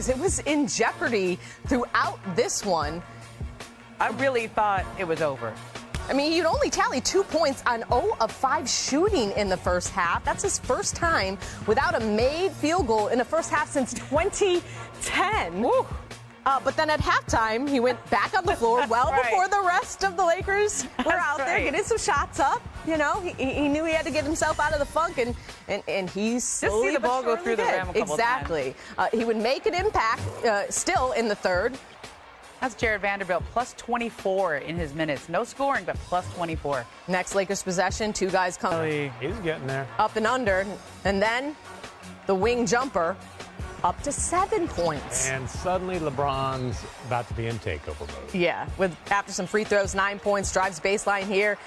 because it was in jeopardy throughout this one. I really thought it was over. I mean, you'd only tally 2 points on 0 of 5 shooting in the first half. That's his first time without a made field goal in the first half since 2010. Woo. But then at halftime, he went back on the floor before the rest of the Lakers were out there getting some shots up. You know, he knew he had to get himself out of the funk, and he slowly see the ball go through the rim a couple Exactly. He would make an impact still in the third. That's Jared Vanderbilt, plus 24 in his minutes. No scoring, but plus 24. Next Lakers possession, 2 guys come. He's getting there. Up and under, and then the wing jumper up to 7 points. And suddenly LeBron's about to be in takeover mode. Yeah, after some free throws, 9 points, drives baseline here.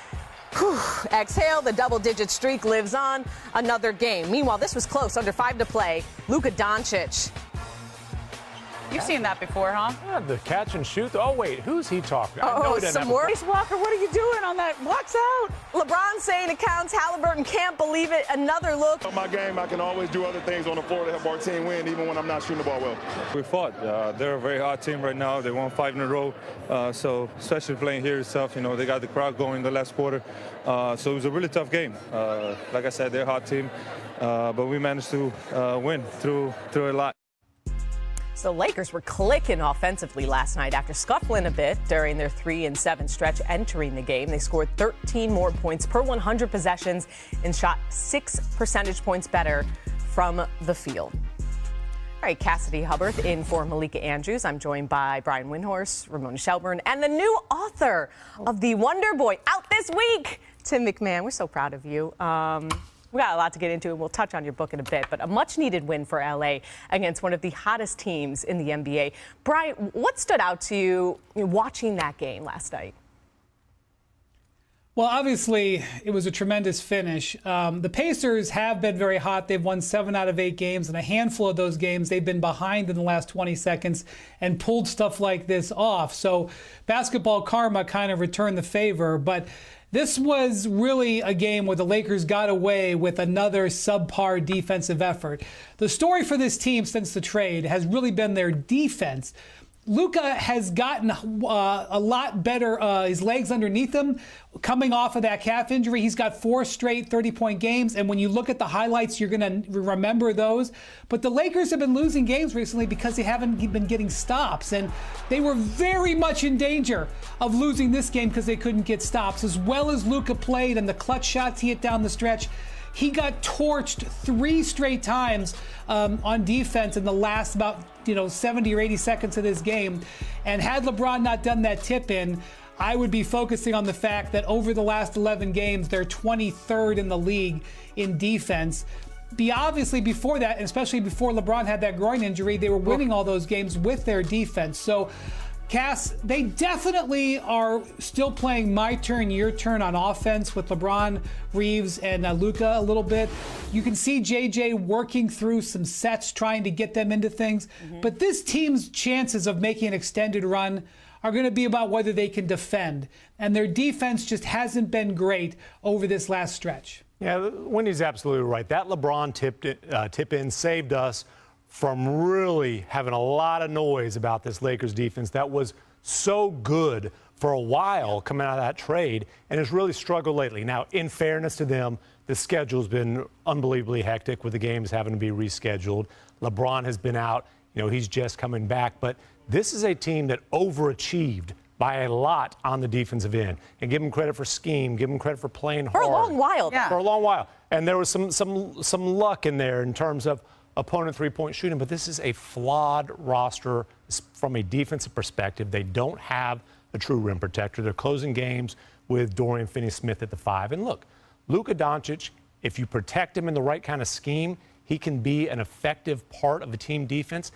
Whew, exhale, the double-digit streak lives on. Another game. Meanwhile, this was close, under 5 to play. Luka Doncic. You've seen that before, huh? Yeah, the catch and shoot. Oh, wait, who's he talking? Some more. Walker, what are you doing on that? Blocks out. LeBron saying it counts. Halliburton can't believe it. Another look. On my game, I can always do other things on the floor to help our team win, even when I'm not shooting the ball well. We fought. They're a very hot team right now. They won 5 in a row. So especially playing here itself, you know, they got the crowd going the last quarter. So it was a really tough game. Like I said, they're a hot team. But we managed to win through a lot. So Lakers were clicking offensively last night after scuffling a bit during their 3-7 stretch entering the game. They scored 13 more points per 100 possessions and shot 6 percentage points better from the field. All right, Cassidy Hubbard in for Malika Andrews. I'm joined by Brian Windhorst, Ramona Shelburne, and the new author of The Wonder Boy out this week, Tim McMahon. We're so proud of you. We got a lot to get into, and we'll touch on your book in a bit, but a much-needed win for L.A. against one of the hottest teams in the NBA. Brian, what stood out to you watching that game last night? Well, obviously, it was a tremendous finish. The Pacers have been very hot. They've won 7 out of 8 games, and a handful of those games they've been behind in the last 20 seconds and pulled stuff like this off. So basketball karma kind of returned the favor, but this was really a game where the Lakers got away with another subpar defensive effort. The story for this team since the trade has really been their defense. Luka has gotten a lot better, his legs underneath him, coming off of that calf injury. He's got 4 straight 30-point games, and when you look at the highlights, you're going to remember those. But the Lakers have been losing games recently because they haven't been getting stops, and they were very much in danger of losing this game because they couldn't get stops. As well as Luka played and the clutch shots he hit down the stretch, he got torched 3 straight times on defense in the last about 70 or 80 seconds of this game. And had LeBron not done that tip-in, I would be focusing on the fact that over the last 11 games, they're 23rd in the league in defense. Obviously, before that, and especially before LeBron had that groin injury, they were winning all those games with their defense. So, Cass, they definitely are still playing my turn, your turn on offense with LeBron, Reeves, and Luka a little bit. You can see JJ working through some sets, trying to get them into things. But this team's chances of making an extended run are going to be about whether they can defend. And their defense just hasn't been great over this last stretch. Yeah, Wendy's absolutely right. That LeBron tip-in saved us from really having a lot of noise about this Lakers defense that was so good for a while coming out of that trade and has really struggled lately. Now, in fairness to them, the schedule's been unbelievably hectic with the games having to be rescheduled. LeBron has been out. He's just coming back. But this is a team that overachieved by a lot on the defensive end. And give them credit for scheme, give them credit for playing hard. For a long while. Yeah. For a long while. And there was some luck in there in terms of opponent three-point shooting, but this is a flawed roster from a defensive perspective. They don't have a true rim protector. They're closing games with Dorian Finney-Smith at the 5. And look, Luka Doncic, if you protect him in the right kind of scheme, he can be an effective part of the team defense.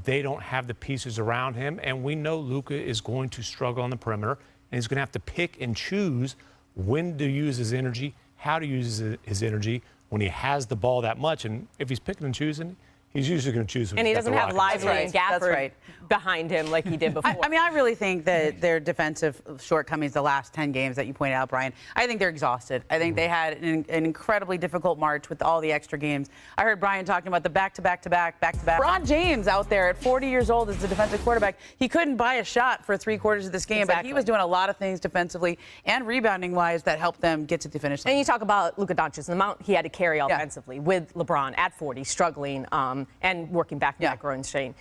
They don't have the pieces around him, and we know Luka is going to struggle on the perimeter, and he's going to have to pick and choose when to use his energy, how to use his energy when he has the ball that much. And if he's picking and choosing, he's usually going to choose when and he doesn't have Lively and Gafford behind him like he did before. I mean, I really think that their defensive shortcomings the last 10 games that you pointed out, Brian, I think they're exhausted. I think they had an incredibly difficult March with all the extra games. I heard Brian talking about the back-to-back. LeBron James out there at 40 years old as the defensive quarterback. He couldn't buy a shot for 3/4 of this game, but he was doing a lot of things defensively and rebounding-wise that helped them get to the finish line. And you talk about Luka Doncic, the amount he had to carry offensively with LeBron at 40, struggling and working back from that groin strain.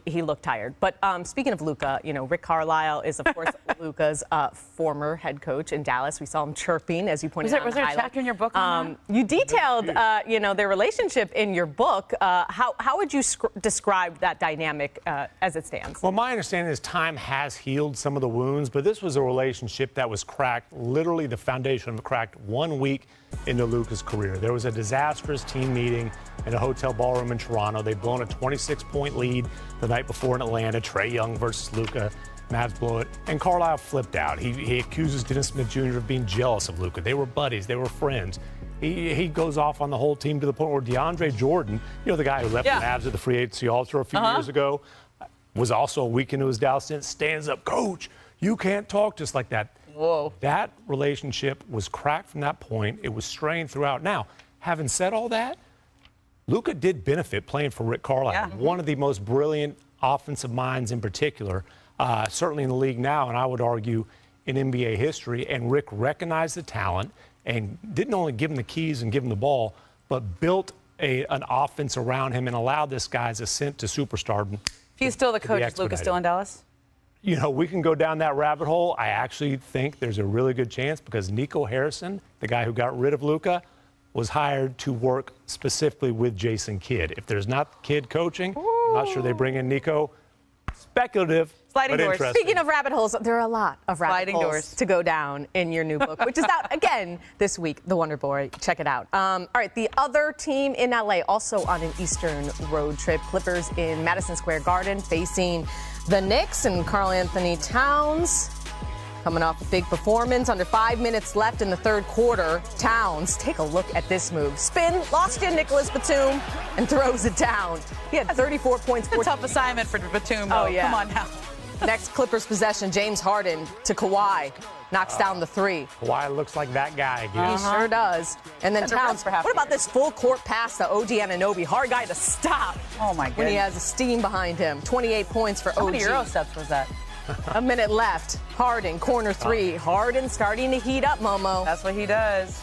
He looked tired. But speaking of Luka, you know, Rick Carlisle is, of course, Luka's former head coach in Dallas. We saw him chirping, as you pointed out. Was there a chapter in your book on that? You detailed, you know, their relationship in your book. How would you describe that dynamic as it stands? Well, my understanding is time has healed some of the wounds, but this was a relationship that was cracked, literally the foundation was cracked 1 week into Luka's career. There was a disastrous team meeting in a hotel ballroom in Toronto. They'd blown a 26-point lead the night before in Atlanta. Trae Young versus Luka. Mavs blow it. And Carlisle flipped out. He accuses Dennis Smith Jr. of being jealous of Luka. They were buddies. They were friends. He goes off on the whole team to the point where DeAndre Jordan, you know, the guy who left the Mavs at the free agency altar a few years ago, was also a week into his Dallas stint, stands up, coach, you can't talk just like that. Whoa. That relationship was cracked from that point. It was strained throughout. Now, having said all that, Luka did benefit playing for Rick Carlisle, one of the most brilliant offensive minds in particular, certainly in the league now, and I would argue in NBA history. And Rick recognized the talent and didn't only give him the keys and give him the ball, but built an offense around him and allowed this guy's ascent to superstardom. If he's still the coach, is Luka still in Dallas? You know, we can go down that rabbit hole. I actually think there's a really good chance because Nico Harrison, the guy who got rid of Luka, was hired to work specifically with Jason Kidd. If there's not Kidd coaching, I'm not sure they bring in Nico. Speculative, but interesting. Speaking of rabbit holes, there are a lot of rabbit holes to go down in your new book, which is out again this week, The Wonder Boy. Check it out. All right, the other team in LA, also on an Eastern road trip, Clippers in Madison Square Garden facing the Knicks and Karl Anthony Towns. Coming off a big performance, under 5 minutes left in the third quarter. Towns, take a look at this move. Spin, lost in Nicholas Batum, and throws it down. He had 34 points. It's a tough assignment for Batum. Oh, yeah. Come on now. Next Clippers possession, James Harden to Kawhi. Knocks down the three. Kawhi looks like that guy again. He sure does. And then Towns, what about this full court pass to OG Anunoby? Hard guy to stop. Oh, my goodness. When he has a steam behind him. 28 points for OG. How many Euro steps was that? A minute left. Harden, corner three. Harden starting to heat up, Momo. That's what he does.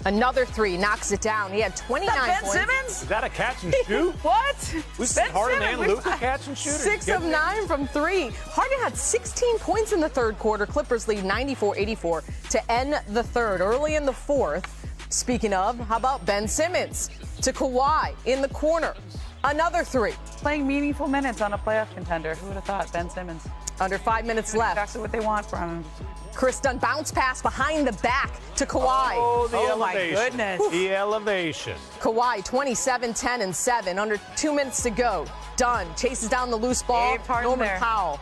Another three, knocks it down. He had 29 points. Ben Simmons? Is that a catch and shoot? What? We see Harden and Luka catch and shoot. 6 of 9 from three. Harden had 16 points in the third quarter. Clippers lead 94-84 to end the third. Early in the fourth, speaking of, how about Ben Simmons to Kawhi in the corner? Another three. Playing meaningful minutes on a playoff contender. Who would have thought? Ben Simmons. Under 5 minutes left. Exactly what they want from him. Chris Dunn, bounce pass behind the back to Kawhi. Oh, the elevation. My goodness. The elevation. Kawhi, 27, 10, and 7. Under 2 minutes to go. Dunn chases down the loose ball. Norman Powell.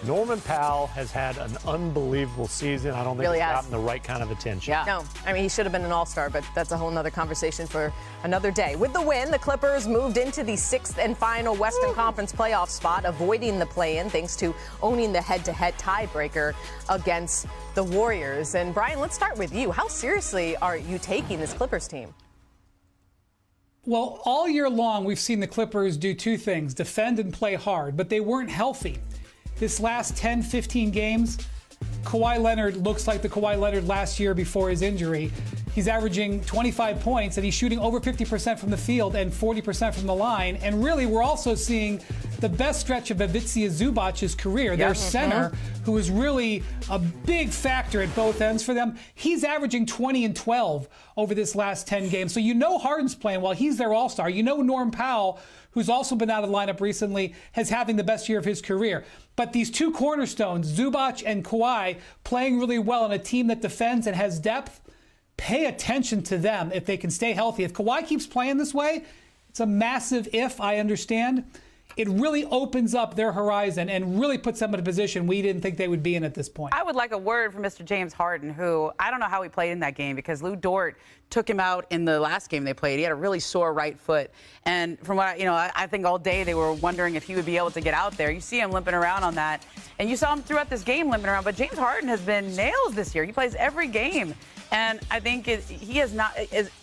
Norman Powell has had an unbelievable season. I don't think he's gotten the right kind of attention. Yeah. No, I mean, he should have been an all-star, but that's a whole nother conversation for another day. With the win, the Clippers moved into the 6th and final Western Conference playoff spot, avoiding the play-in thanks to owning the head-to-head tiebreaker against the Warriors. And, Brian, let's start with you. How seriously are you taking this Clippers team? Well, all year long, we've seen the Clippers do two things, defend and play hard, but they weren't healthy. This last 10, 15 games, Kawhi Leonard looks like the Kawhi Leonard last year before his injury. He's averaging 25 points, and he's shooting over 50% from the field and 40% from the line. And really, we're also seeing the best stretch of Ivica Zubac's career, their center, who is really a big factor at both ends for them. He's averaging 20 and 12 over this last 10 games. So you know Harden's playing well. He's their all-star. You know Norm Powell, who's also been out of the lineup recently, is having the best year of his career. But these two cornerstones, Zubac and Kawhi, playing really well on a team that defends and has depth, pay attention to them if they can stay healthy. If Kawhi keeps playing this way, it's a massive if, I understand. it really opens up their horizon and really puts them in a position we didn't think they would be in at this point. I would like a word from Mr. James Harden, who I don't know how he played in that game because Lou Dort took him out in the last game they played. He had a really sore right foot. And from what I think all day they were wondering if he would be able to get out there. You see him limping around on that. And you saw him throughout this game limping around. But James Harden has been nails this year. He plays every game. And I think he has not.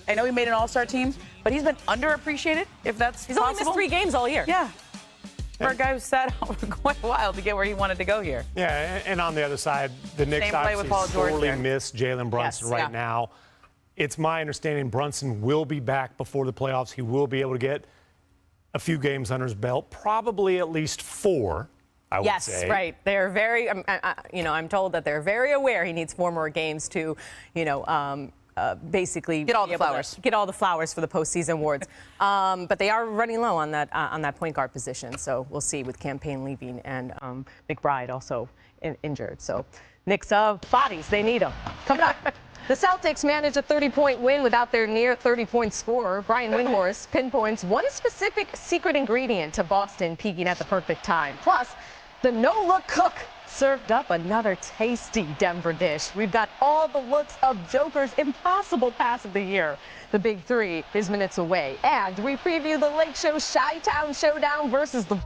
I know he made an all-star team, but he's been underappreciated, if that's He's possible. only missed 3 games all year. Yeah. For a guy who sat out for quite a while to get where he wanted to go here. Yeah, and on the other side, the Knicks obviously sorely miss Jalen Brunson right now. It's my understanding Brunson will be back before the playoffs. He will be able to get a few games under his belt, probably at least 4. I would say. Yes, right. They're very, I'm told that they're very aware he needs 4 more games to, basically get all the flowers. Get all the flowers for the postseason awards. But they are running low on that point guard position. So we'll see with Campaign leaving and McBride also injured. So Knicks bodies, they need them. Coming up. The Celtics managed a 30-point win without their near 30-point scorer. Brian Windhorst pinpoints one specific secret ingredient to Boston peaking at the perfect time. Plus, the no-look cook served up another tasty Denver dish. We've got all the looks of Joker's impossible pass of the year. The Big Three is minutes away. And we preview the Lake Show Chi-Town Showdown versus the...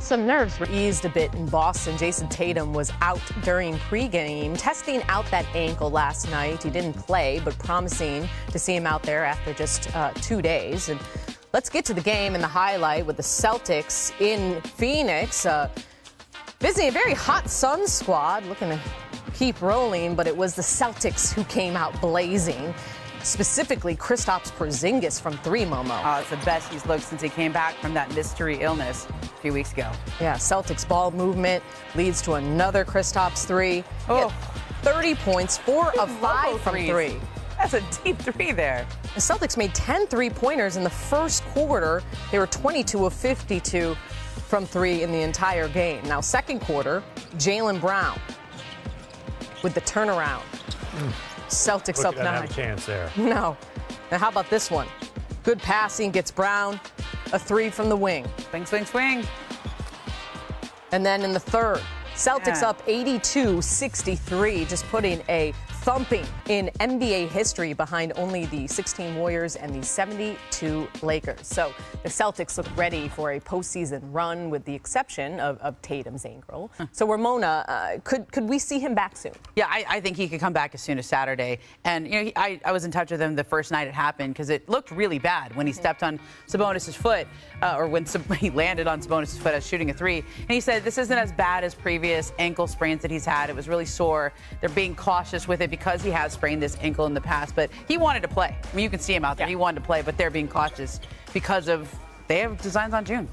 Some nerves were eased a bit in Boston. Jason Tatum was out during pregame, testing out that ankle last night. He didn't play, but promising to see him out there after just 2 days. And let's get to the game and the highlight with the Celtics in Phoenix. Visiting a very hot Suns squad, looking to keep rolling, but it was the Celtics who came out blazing. Specifically, Kristaps Porzingis from 3, Momo. Oh, it's the best he's looked since he came back from that mystery illness a few weeks ago. Yeah, Celtics ball movement leads to another Kristaps 3. Oh, 30 points, 4 of 5 from 3. That's a deep 3 there. The Celtics made 10 3-pointers in the first quarter. They were 22 of 52 from 3 in the entire game. Now, second quarter, Jaylen Brown with the turnaround. Celtics up 9. Have a chance there. No. Now, how about this one? Good passing gets Brown, a 3 from the wing. Swing, swing, swing. And then in the third, Celtics up 82-63, just putting a thumping in NBA history behind only the 16 Warriors and the 72 Lakers. So the Celtics look ready for a postseason run with the exception of Tatum's ankle. So Ramona, could we see him back soon? Yeah, I think he could come back as soon as Saturday. And, I was in touch with him the first night it happened because it looked really bad when he stepped on Sabonis' foot or when he landed on Sabonis' foot as shooting a 3. And he said this isn't as bad as previous ankle sprains that he's had. It was really sore. They're being cautious with it because he has sprained this ankle in the past, but he wanted to play. I mean, you can see him out there. Yeah. He wanted to play, but they're being cautious because they have designs on June.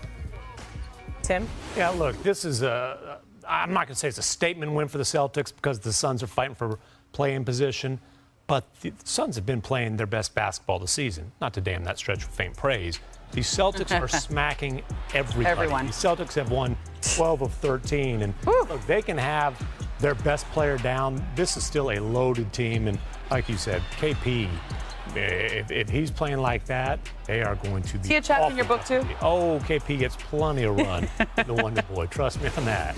Tim? Yeah, look, this is I'm not going to say it's a statement win for the Celtics because the Suns are fighting for play-in position, but the Suns have been playing their best basketball this season. Not to damn that stretch with faint praise. The Celtics are smacking everybody. Everyone. The Celtics have won 12 of 13, and look, they can have their best player down. This is still a loaded team, and like you said, KP, if he's playing like that, they are going to be. Is he a chapter in your book too? Oh, KP gets plenty of run. The Wonder Boy, trust me on that.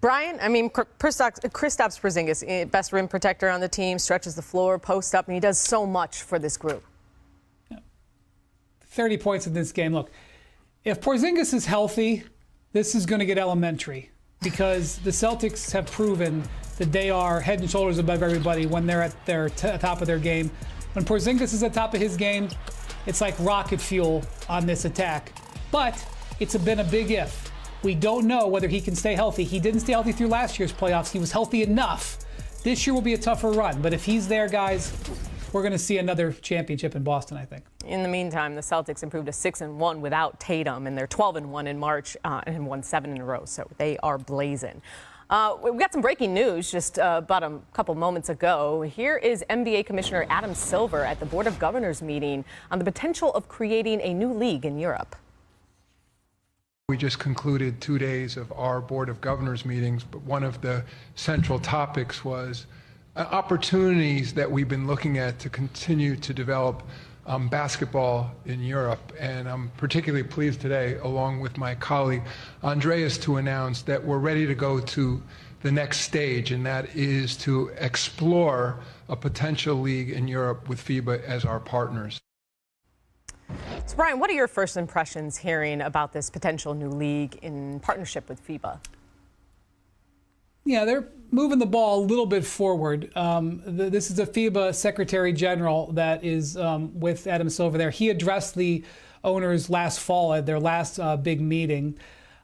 Brian, I mean, Kristaps Porzingis, best rim protector on the team, stretches the floor, posts up, and he does so much for this group. 30 points in this game. Look, if Porzingis is healthy, this is going to get elementary because the Celtics have proven that they are head and shoulders above everybody when they're at their top of their game. When Porzingis is at top of his game, it's like rocket fuel on this attack. But it's been a big if. We don't know whether he can stay healthy. He didn't stay healthy through last year's playoffs. He was healthy enough. This year will be a tougher run. But if he's there, guys, we're going to see another championship in Boston, I think. In the meantime, the Celtics improved to 6-1 without Tatum, and they're 12-1 in March and won 7 in a row. So they are blazing. We've got some breaking news just about a couple moments ago. Here is NBA Commissioner Adam Silver at the Board of Governors meeting on the potential of creating a new league in Europe. We just concluded 2 days of our Board of Governors meetings, but one of the central topics was opportunities that we've been looking at to continue to develop basketball in Europe. And I'm particularly pleased today, along with my colleague Andreas, to announce that we're ready to go to the next stage, and that is to explore a potential league in Europe with FIBA as our partners. So, Brian, what are your first impressions hearing about this potential new league in partnership with FIBA? Yeah, they're moving the ball a little bit forward. This is a FIBA Secretary General that is with Adam Silver there. He addressed the owners last fall at their last big meeting.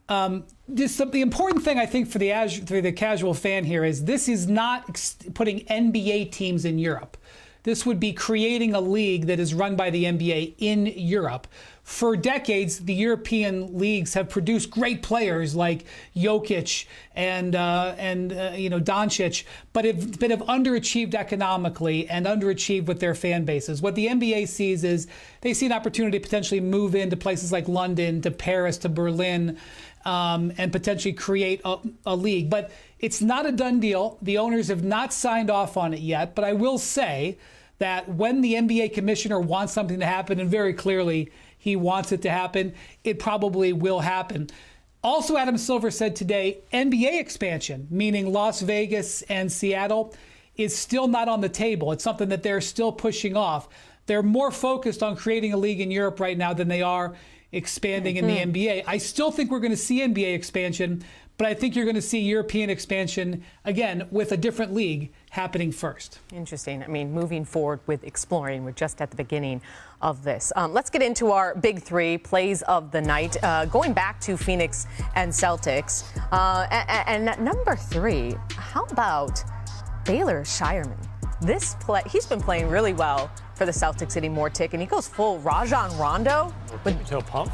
The important thing, I think, for the casual fan here is this is not putting NBA teams in Europe. This would be creating a league that is run by the NBA in Europe. For decades, the European leagues have produced great players like Jokic and Doncic, but have underachieved economically and underachieved with their fan bases. What the NBA sees is they see an opportunity to potentially move into places like London, to Paris, to Berlin, and potentially create a league. But it's not a done deal. The owners have not signed off on it yet. But I will say that when the NBA commissioner wants something to happen, and very clearly he wants it to happen, it probably will happen. Also, Adam Silver said today, NBA expansion, meaning Las Vegas and Seattle, is still not on the table. It's something that they're still pushing off. They're more focused on creating a league in Europe right now than they are expanding in the NBA. I still think we're going to see NBA expansion, but I think you're going to see European expansion, again, with a different league happening first. Interesting. I mean, moving forward with exploring, we're just at the beginning of this. Let's get into our big three plays of the night. Going back to Phoenix and Celtics. And at number 3, how about Baylor Shireman? This play, he's been playing really well for the Celtics, hitting more tick, and he goes full Rajon Rondo with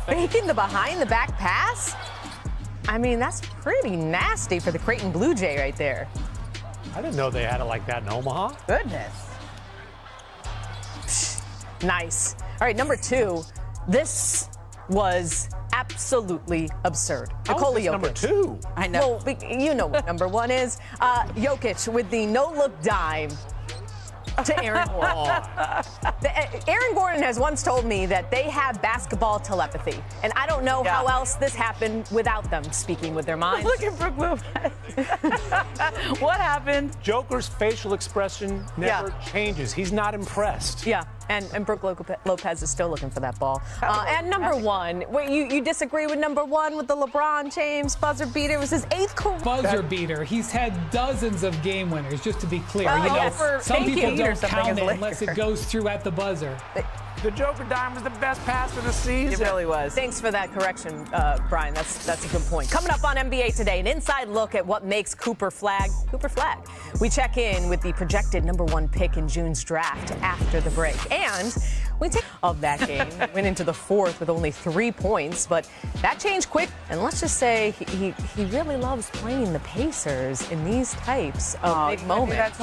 faking the behind-the-back pass. I mean, that's pretty nasty for the Creighton Blue Jay right there. I didn't know they had it like that in Omaha. Goodness. Nice. All right, number 2. This was absolutely absurd. How is this number 2? I know. Well, you know what number 1 is. Jokic with the no-look dime to Aaron Gordon. Aaron Gordon has once told me that they have basketball telepathy, and I don't know how else this happened without them speaking with their minds. Look at Brook Lopez. What happened? Joker's facial expression never changes. He's not impressed. Yeah, and Brook Lopez is still looking for that ball. And number 1, wait, you disagree with number 1 with the LeBron James buzzer beater? It was his 8th career buzzer beater. He's had dozens of game winners, just to be clear. Well, some people don't count it unless it goes through at the buzzer. The Joker dime was the best pass of the season. It really was. Thanks for that correction, Brian. That's a good point. Coming up on NBA Today, an inside look at what makes Cooper flag. We check in with the projected number 1 pick in June's draft after the break. And we take of that game. Went into the 4th with only 3 points, but that changed quick. And let's just say he really loves playing the Pacers in these types of big moments.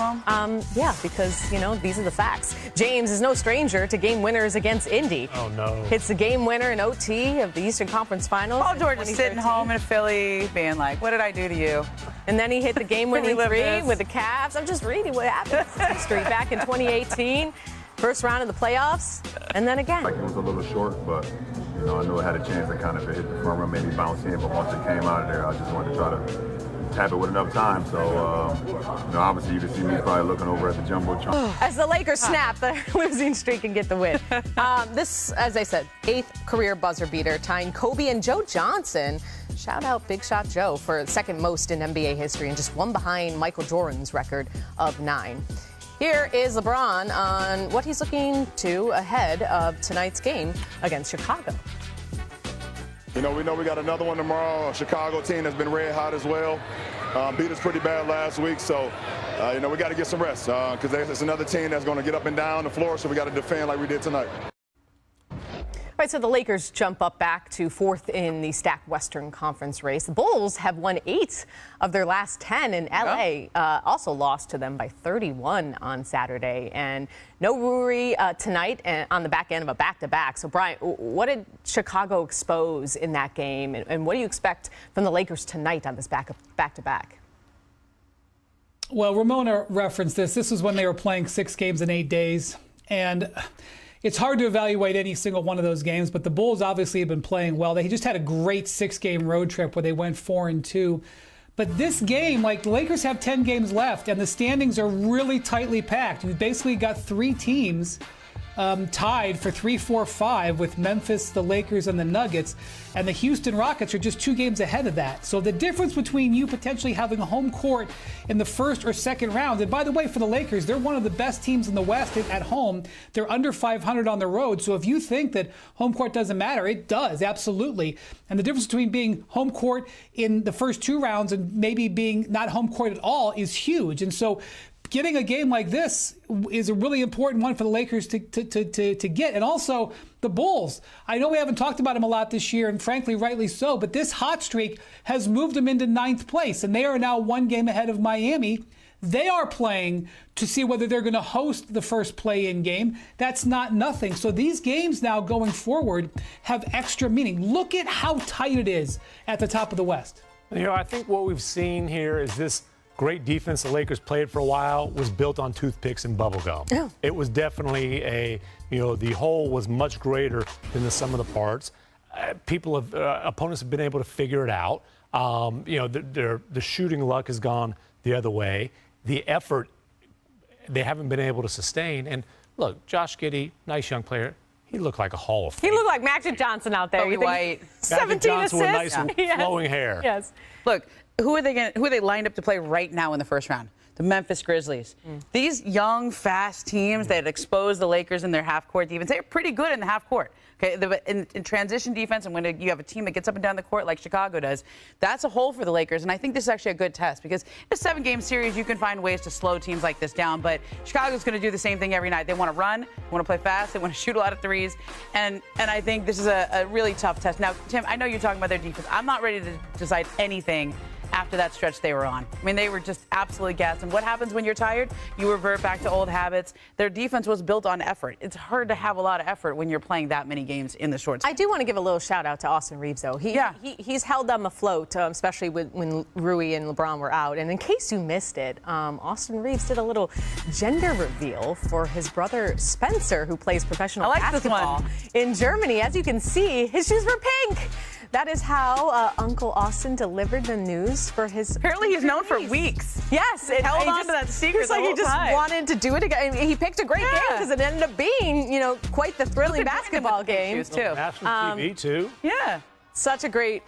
Yeah, because, these are the facts. James is no stranger to game winners against Indy. Oh, no. Hits the game winner in OT of the Eastern Conference Finals. Paul George is sitting home in Philly being like, what did I do to you? And then he hit the game-winning 3 with the Cavs. I'm just reading what happened in history back in 2018. First round of the playoffs, and then again. It was a little short, but, I knew I had a chance to kind of hit the front rim, maybe bounce in, but once it came out of there, I just wanted to try to tap it with enough time. So, obviously you can see me probably looking over at the Jumbotron. As the Lakers snap the losing streak and get the win. This, as I said, 8th career buzzer beater, tying Kobe and Joe Johnson. Shout out Big Shot Joe for 2nd most in NBA history and just 1 behind Michael Jordan's record of 9. Here is LeBron on what he's looking to ahead of tonight's game against Chicago. We know we got another one tomorrow. A Chicago team that's been red hot as well. Beat us pretty bad last week, so we got to get some rest because it's another team that's going to get up and down the floor, so we got to defend like we did tonight. All right, so the Lakers jump up back to 4th in the stacked Western Conference race. The Bulls have won 8 of their last 10, and L.A. Also lost to them by 31 on Saturday. And no Ruri tonight on the back end of a back-to-back. So, Brian, what did Chicago expose in that game, and what do you expect from the Lakers tonight on this back-to-back? Well, Ramona referenced this. This was when they were playing 6 games in 8 days. And it's hard to evaluate any single one of those games, but the Bulls obviously have been playing well. They just had a great 6-game road trip where they went 4-2. But this game, like, the Lakers have 10 games left, and the standings are really tightly packed. You've basically got 3 teams tied for 3, 4, 5 with Memphis, the Lakers, and the Nuggets. And the Houston Rockets are just 2 games ahead of that. So the difference between you potentially having a home court in the first or second round, and by the way, for the Lakers, they're one of the best teams in the West at home. They're under 500 on the road. So if you think that home court doesn't matter, it does, absolutely. And the difference between being home court in the first 2 rounds and maybe being not home court at all is huge. And so getting a game like this is a really important one for the Lakers to get. And also the Bulls. I know we haven't talked about them a lot this year, and frankly, rightly so, but this hot streak has moved them into 9th place, and they are now 1 game ahead of Miami. They are playing to see whether they're going to host the first play-in game. That's not nothing. So these games now going forward have extra meaning. Look at how tight it is at the top of the West. I think what we've seen here is this great defense the Lakers played for a while was built on toothpicks and bubble gum. Yeah. It was definitely the whole was much greater than the sum of the parts. Opponents have been able to figure it out. The shooting luck has gone the other way. The effort, they haven't been able to sustain. And look, Josh Giddey, nice young player. He looked like a Hall of Fame. He looked like Magic Johnson out there. Kobe White. 17 Magic Johnson assists. with nice flowing hair. Yes. Look, who are they lined up to play right now in the first round? The Memphis Grizzlies. These young, fast teams that expose the Lakers in their half-court defense, they're pretty good in the half-court. Okay, in transition defense, and when you have a team that gets up and down the court like Chicago does, that's a hole for the Lakers. And I think this is actually a good test because in a 7-game series, you can find ways to slow teams like this down. But Chicago's going to do the same thing every night. They want to run, they want to play fast, they want to shoot a lot of threes. And I think this is a really tough test. Now, Tim, I know you're talking about their defense. I'm not ready to decide anything after that stretch they were on. I mean, they were just absolutely gassed. And what happens when you're tired? You revert back to old habits. Their defense was built on effort. It's hard to have a lot of effort when you're playing that many games in the short season. I do want to give a little shout out to Austin Reeves, though. He's held them afloat, especially when Rui and LeBron were out. And in case you missed it, Austin Reeves did a little gender reveal for his brother Spencer, who plays professional basketball in Germany. As you can see, his shoes were pink. That is how Uncle Austin delivered the news for his. Apparently, he's known for weeks. Yes, it held on to that secret. It's like he just wanted to do it again. He picked a great game because it ended up being, quite the thrilling basketball game too. National TV too. Yeah, such a great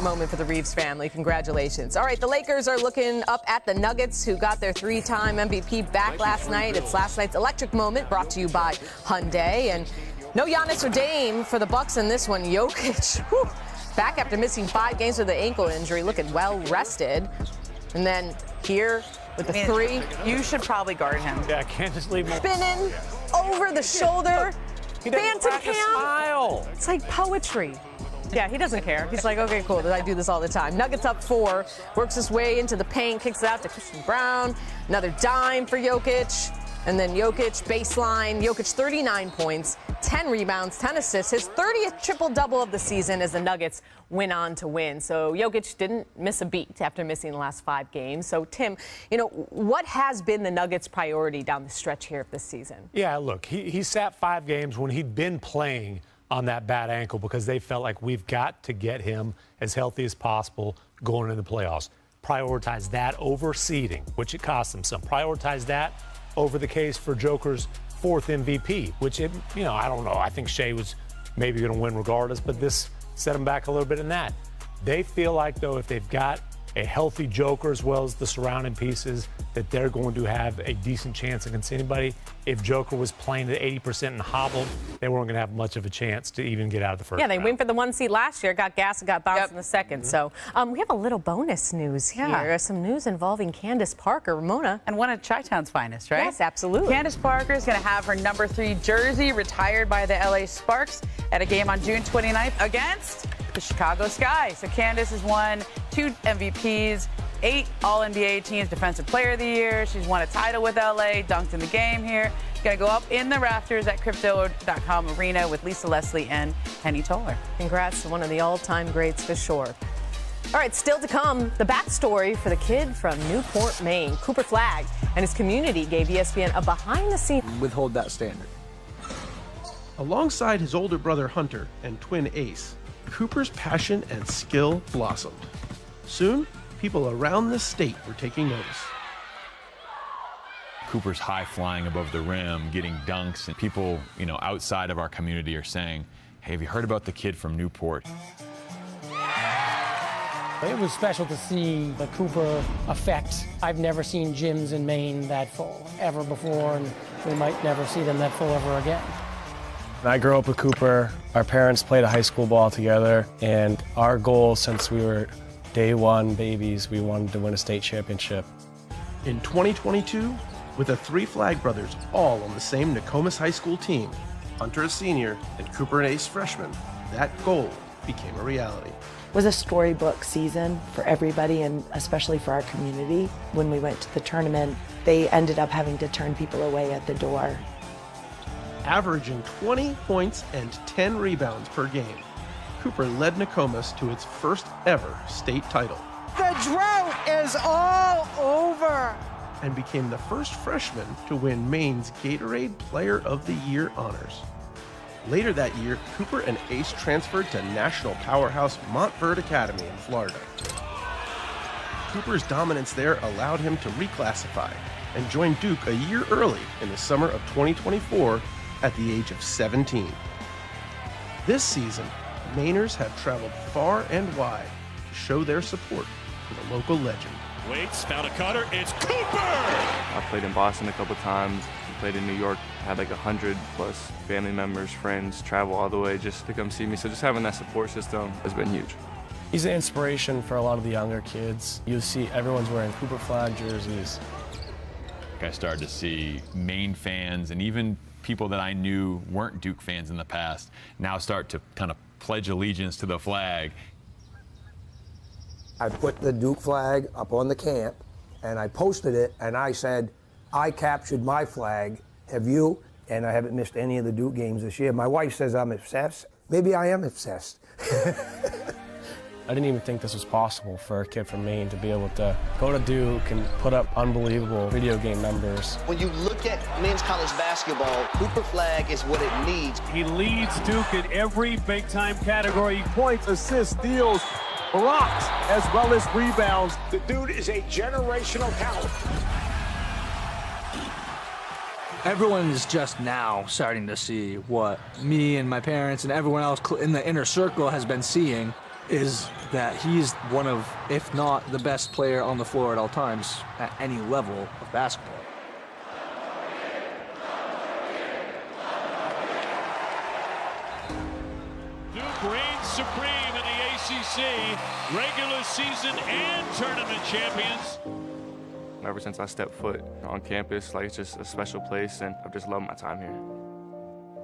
moment for the Reeves family. Congratulations. All right, the Lakers are looking up at the Nuggets, who got their 3-time MVP back last night. It's last night's electric moment, brought to you by Hyundai. And no Giannis or Dame for the Bucks in this one. Jokic, back after missing 5 games with an ankle injury, looking well rested. And then here with the 3. You should probably guard him. Yeah, I can't just leave him. Spinning over the shoulder. Phantom cam. It's like poetry. Yeah, he doesn't care. He's like, okay, cool. I do this all the time. Nuggets up 4. Works his way into the paint, kicks it out to Christian Brown. Another dime for Jokic. And then Jokic, baseline. Jokic, 39 points, 10 rebounds, 10 assists. His 30th triple-double of the season as the Nuggets went on to win. So Jokic didn't miss a beat after missing the last 5 games. So, Tim, what has been the Nuggets' priority down the stretch here of this season? Yeah, look, he sat 5 games when he'd been playing on that bad ankle because they felt like we've got to get him as healthy as possible going into the playoffs. Prioritize that over seeding, which it cost them some. Prioritize that over the case for Joker's 4th MVP, which, I don't know. I think Shea was maybe going to win regardless, but this set them back a little bit in that. They feel like, though, if they've got a healthy Joker as well as the surrounding pieces, that they're going to have a decent chance against anybody. If Joker was playing at 80% and hobbled, they weren't going to have much of a chance to even get out of the first round. Yeah, they went for the 1 seed last year, got gassed and got bounced in the second. So we have a little bonus news here. Yeah. Some news involving Candace Parker. Ramona. And one of Chi-Town's finest, right? Yes, absolutely. Candace Parker is going to have her number 3 jersey retired by the LA Sparks at a game on June 29th against the Chicago Sky. So Candace has won 2 MVPs, 8 All-NBA teams, Defensive Player of the Year. She's won a title with LA, dunked in the game here. She's going to go up in the rafters at Crypto.com Arena with Lisa Leslie and Penny Toller. Congrats to one of the all-time greats for sure. All right, still to come, the backstory for the kid from Newport, Maine. Cooper Flagg and his community gave ESPN a behind-the-scenes. Withhold that standard. Alongside his older brother Hunter and twin Ace, Cooper's passion and skill blossomed. Soon, people around the state were taking notice. Cooper's high flying above the rim, getting dunks, and people, outside of our community are saying, hey, have you heard about the kid from Newport? It was special to see the Cooper effect. I've never seen gyms in Maine that full ever before, and we might never see them that full ever again. I grew up with Cooper. Our parents played a high school ball together, and our goal since we were day one babies, we wanted to win a state championship. In 2022, with the three Flag brothers all on the same Nokomis High School team, Hunter a senior and Cooper and Ace freshman, that goal became a reality. It was a storybook season for everybody, and especially for our community. When we went to the tournament, they ended up having to turn people away at the door. Averaging 20 points and 10 rebounds per game, Cooper led Nokomis to its first ever state title. The drought is all over! And became the first freshman to win Maine's Gatorade Player of the Year honors. Later that year, Cooper and Ace transferred to national powerhouse Montverde Academy in Florida. Cooper's dominance there allowed him to reclassify and join Duke a year early in the summer of 2024 at the age of 17. This season, Mainers have traveled far and wide to show their support for the local legend. Waits, found a cutter, it's Cooper! I played in Boston a couple times, played in New York, had like 100 plus family members, friends, travel all the way just to come see me. So just having that support system has been huge. He's an inspiration for a lot of the younger kids. You see everyone's wearing Cooper Flag jerseys. I started to see Maine fans and even people that I knew weren't Duke fans in the past now start to kind of pledge allegiance to the flag. I put the Duke flag up on the camp, and I posted it, and I said, I captured my flag, have you? And I haven't missed any of the Duke games this year. My wife says I'm obsessed. Maybe I am obsessed. I didn't even think this was possible for a kid from Maine to be able to go to Duke and put up unbelievable video game numbers. When you look at men's college basketball, Cooper Flag is what it needs. He leads Duke in every big-time category. Points, assists, steals, blocks, as well as rebounds. The dude is a generational talent. Everyone is just now starting to see what me and my parents and everyone else in the inner circle has been seeing, is that he's one of, if not the best player on the floor at all times at any level of basketball. Duke reigns supreme in the ACC, regular season and tournament champions. Ever since I stepped foot on campus, it's just a special place, and I've just loved my time here.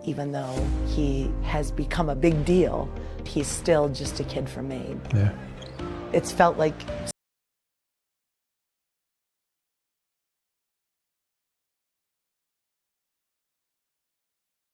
Even though he has become a big deal, he's still just a kid from Maine. Yeah. It's felt like